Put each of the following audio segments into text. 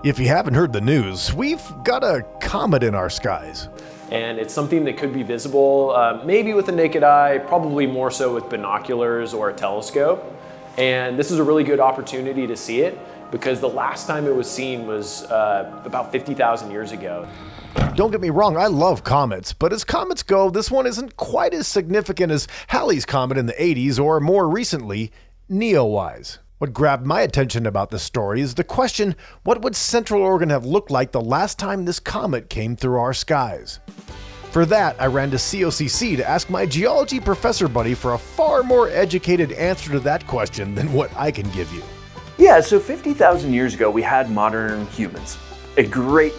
If you haven't heard the news, we've got a comet in our skies. And it's something that could be visible, maybe with the naked eye, probably more so with binoculars or a telescope. And this is a really good opportunity to see it because the last time it was seen was about 50,000 years ago. Don't get me wrong, I love comets, but as comets go, this one isn't quite as significant as Halley's Comet in the 80s or more recently, Neowise. What grabbed my attention about this story is the question, what would Central Oregon have looked like the last time this comet came through our skies? For that, I ran to COCC to ask my geology professor buddy for a far more educated answer to that question than what I can give you. Yeah, so 50,000 years ago, we had modern humans. A great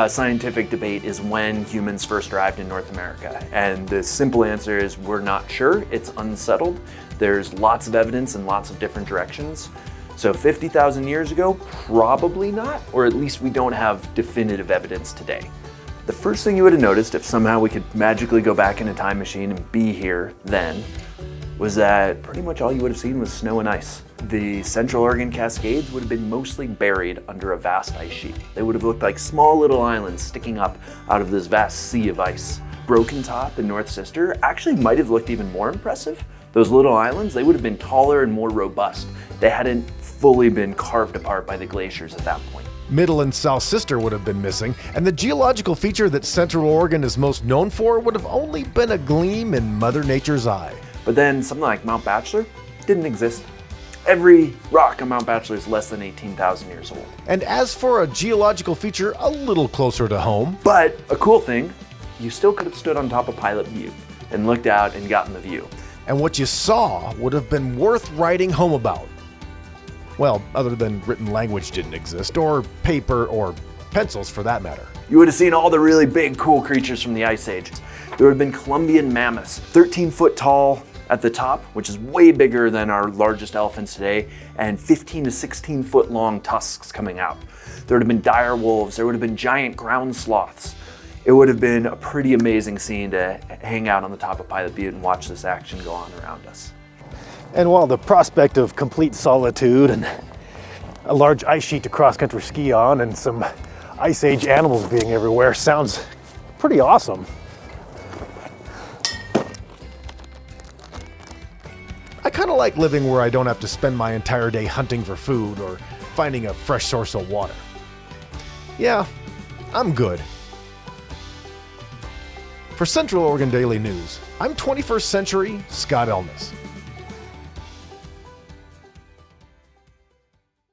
scientific debate is when humans first arrived in North America. And the simple answer is we're not sure. It's unsettled. There's lots of evidence in lots of different directions. So 50,000 years ago, probably not, or at least we don't have definitive evidence today. The first thing you would have noticed if somehow we could magically go back in a time machine and be here then, was that pretty much all you would have seen was snow and ice. The Central Oregon Cascades would have been mostly buried under a vast ice sheet. They would have looked like small little islands sticking up out of this vast sea of ice. Broken Top and North Sister actually might have looked even more impressive. Those little islands, they would have been taller and more robust. They hadn't fully been carved apart by the glaciers at that point. Middle and South Sister would have been missing, and the geological feature that Central Oregon is most known for would have only been a gleam in Mother Nature's eye. But then something like Mount Bachelor didn't exist. Every rock on Mount Bachelor is less than 18,000 years old. And as for a geological feature a little closer to home, but a cool thing, you still could have stood on top of Pilot Butte and looked out and gotten the view. and what you saw would have been worth writing home about. Well, other than written language didn't exist, or paper, or pencils for that matter. You would have seen all the really big, cool creatures from the Ice Age. There would have been Columbian mammoths, 13 foot tall at the top, which is way bigger than our largest elephants today, and 15 to 16 foot long tusks coming out. There would have been dire wolves, there would have been giant ground sloths. It would have been a pretty amazing scene to hang out on the top of Pilot Butte and watch this action go on around us. And while the prospect of complete solitude and a large ice sheet to cross-country ski on and some Ice Age animals being everywhere sounds pretty awesome. I kind of like living where I don't have to spend my entire day hunting for food or finding a fresh source of water. Yeah, I'm good. For Central Oregon Daily News, I'm 21st Century Scott Elness.